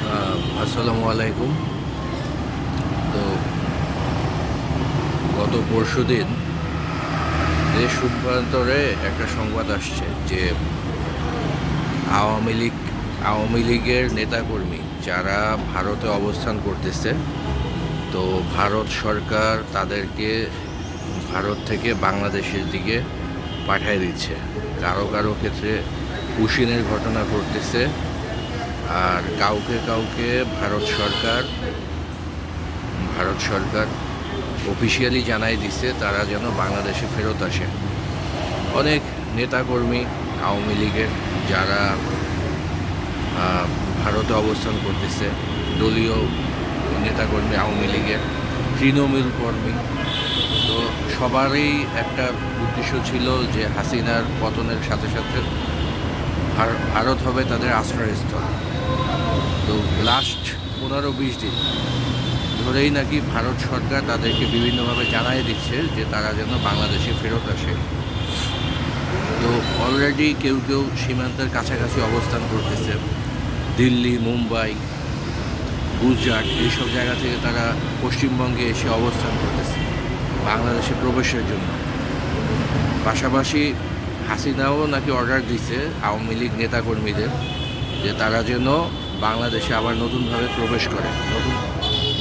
আসসালামু আলাইকুম। তো গত পরশুদিন দেশ রূপান্তরে একটা সংবাদ আসছে যে আওয়ামী লীগ আওয়ামী লীগের নেতাকর্মী যারা ভারতে অবস্থান করতেছে, তো ভারত সরকার তাদেরকে ভারত থেকে বাংলাদেশের দিকে পাঠিয়ে দিচ্ছে। কারো কারো ক্ষেত্রে উশিনের ঘটনা ঘটতেছে, আর কাউকে কাউকে ভারত সরকার অফিসিয়ালি জানাই দিছে তারা যেন বাংলাদেশে ফেরত আসে। অনেক নেতাকর্মী আওয়ামী লীগের যারা ভারতে অবস্থান করতেছে, দলীয় নেতাকর্মী আওয়ামী লীগের, তৃণমূল কর্মী, তো সবারই একটা উদ্দেশ্য ছিল যে হাসিনার পতনের সাথে সাথে ভারত হবে তাদের আশ্রয়স্থল। তো লাস্ট 15-20 দিন ধরেই নাকি ভারত সরকার তাদেরকে বিভিন্নভাবে জানাই দিচ্ছে যে তারা যেন বাংলাদেশে ফেরত আসে। তো অলরেডি কেউ কেউ সীমান্তের কাছাকাছি অবস্থান করতেছে, দিল্লি, মুম্বাই, গুজরাট এইসব জায়গা থেকে তারা পশ্চিমবঙ্গে এসে অবস্থান করতেছে বাংলাদেশে প্রবেশের জন্য। পাশাপাশি হাসিনাও নাকি অর্ডার দিছে আওয়ামী লীগ নেতাকর্মীদের যে তারা যেন বাংলাদেশে আবার নতুনভাবে প্রবেশ করে, নতুন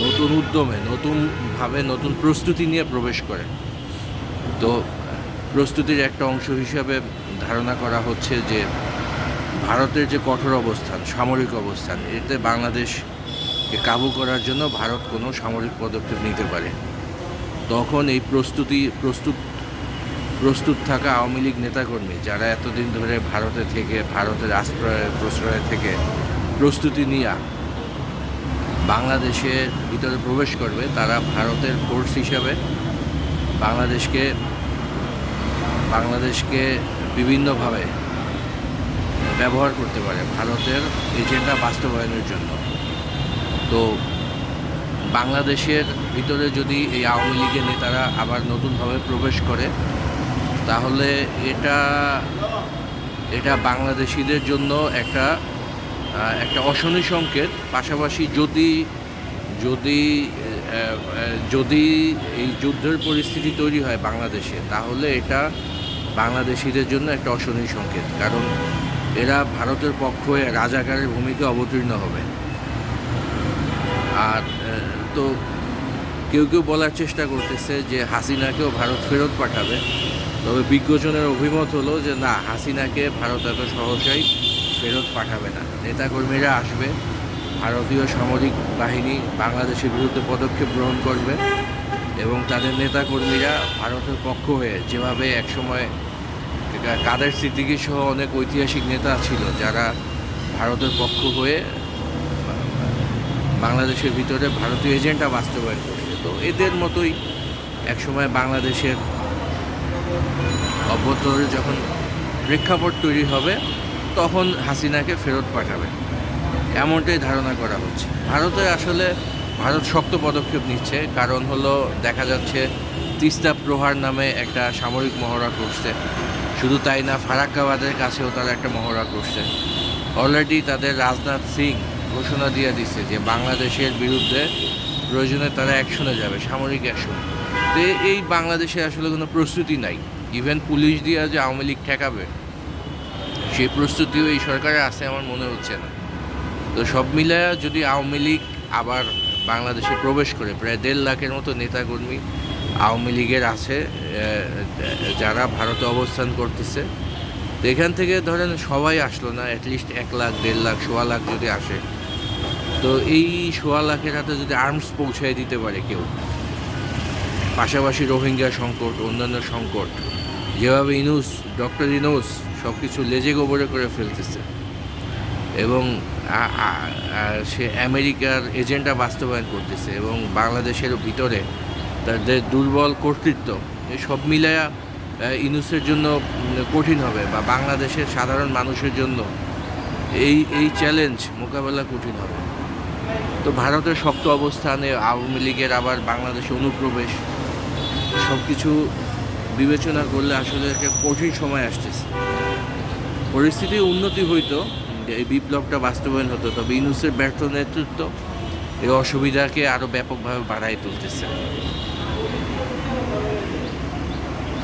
নতুন উদ্যমে, নতুনভাবে, নতুন প্রস্তুতি নিয়ে প্রবেশ করে। তো প্রস্তুতির একটা অংশ হিসাবে ধারণা করা হচ্ছে যে ভারতের যে কঠোর অবস্থান, সামরিক অবস্থান, এতে বাংলাদেশকে কাবু করার জন্য ভারত কোনো সামরিক পদক্ষেপ নিতে পারে। তখন এই প্রস্তুত থাকা আওয়ামী লীগ নেতাকর্মী যারা এতদিন ধরে ভারতে থেকে, ভারতের প্রশ্রয় থেকে প্রস্তুতি নিয়ে বাংলাদেশের ভিতরে প্রবেশ করবে, তারা ভারতের ফোর্স হিসাবে বাংলাদেশকে বাংলাদেশকে বিভিন্নভাবে ব্যবহার করতে পারে ভারতের এজেন্ডা বাস্তবায়নের জন্য। তো বাংলাদেশের ভিতরে যদি এই আওয়ামী লীগের নেতারা আবার নতুনভাবে প্রবেশ করে, তাহলে এটা বাংলাদেশিদের জন্য একটা অশনি সংকেত। পাশাপাশি যদি যদি যদি এই যুদ্ধের পরিস্থিতি তৈরি হয় বাংলাদেশে, তাহলে এটা বাংলাদেশিদের জন্য একটা অশনি সংকেত, কারণ এরা ভারতের পক্ষ হয়ে রাজাকারের ভূমিকা অবতীর্ণ হবে। আর তো কেউ কেউ বলার চেষ্টা করতেছে যে হাসিনাকেও ভারত ফেরত পাঠাবে, তবে বিজ্ঞজনের অভিমত হলো যে না, হাসিনাকে ভারত এত সহসাই ফেরত পাঠাবে না। নেতাকর্মীরা আসবে, ভারতীয় সামরিক বাহিনী বাংলাদেশের বিরুদ্ধে পদক্ষেপ গ্রহণ করবে, এবং তাদের নেতাকর্মীরা ভারতের পক্ষ হয়ে, যেভাবে একসময় কাদের সিদ্দিকী সহ অনেক ঐতিহাসিক নেতা ছিল যারা ভারতের পক্ষ হয়ে বাংলাদেশের ভিতরে ভারতীয় এজেন্ডা বাস্তবায়ন করছে, তো এদের মতোই একসময় বাংলাদেশের অভ্যন্তরে যখন প্রেক্ষাপট তৈরি হবে, তখন হাসিনাকে ফেরত পাঠাবে, এমনটাই ধারণা করা হচ্ছে। ভারত শক্ত পদক্ষেপ নিচ্ছে, কারণ হলো দেখা যাচ্ছে তিস্তা প্রহার নামে একটা সামরিক মহড়া করছে। শুধু তাই না, ফারাক্কাবাদের কাছেও তারা একটা মহড়া করছে। অলরেডি তাদের রাজনাথ সিং ঘোষণা দিয়ে দিচ্ছে যে বাংলাদেশের বিরুদ্ধে প্রয়োজনে তারা অ্যাকশনে যাবে, সামরিক অ্যাকশন। তো এই বাংলাদেশে আসলে কোনো প্রস্তুতি নাই। ইভেন পুলিশ দিয়ে যে আওয়ামী লীগ ঠেকাবে, সেই প্রস্তুতিও এই সরকারে আছে আমার মনে হচ্ছে না। তো সব মিলায়া যদি আওয়ামী লীগ আবার বাংলাদেশে প্রবেশ করে, প্রায় 1.5 লাখের মতো নেতাকর্মী আওয়ামী লীগের আছে যারা ভারতে অবস্থান করতেছে। তো এখান থেকে ধরেন সবাই আসলো না, অ্যাটলিস্ট 1 লাখ, 1.5 লাখ, 1.25 লাখ যদি আসে, তো এই 1.25 লাখের হাতে যদি আর্মস পৌঁছায় দিতে পারে কেউ, পাশাপাশি রোহিঙ্গা সংকট, অন্যান্য সংকট, যেভাবে ডক্টর ইউনূস সব কিছু লেজে গোবরে করে ফেলতেছে, এবং সে আমেরিকার এজেন্ডা বাস্তবায়ন করতেছে, এবং বাংলাদেশের ভিতরে তাদের দুর্বল কর্তৃত্ব, এই সব মিলায়া ইউনূসের জন্য কঠিন হবে, বা বাংলাদেশের সাধারণ মানুষের জন্য এই চ্যালেঞ্জ মোকাবেলা কঠিন হবে। তো ভারতের শক্ত অবস্থানে আওয়ামী লীগের আবার বাংলাদেশে অনুপ্রবেশ, সব কিছু বিবেচনা করলে আসলে একটা কঠিন সময় আসতেছে। পরিস্থিতির উন্নতি হইতো, এই বিপ্লবটা বাস্তবায়ন হতো, তবে ইউনূসের ব্যর্থ নেতৃত্ব এই অসুবিধাকে আরও ব্যাপকভাবে বাড়ায় তুলতেছে।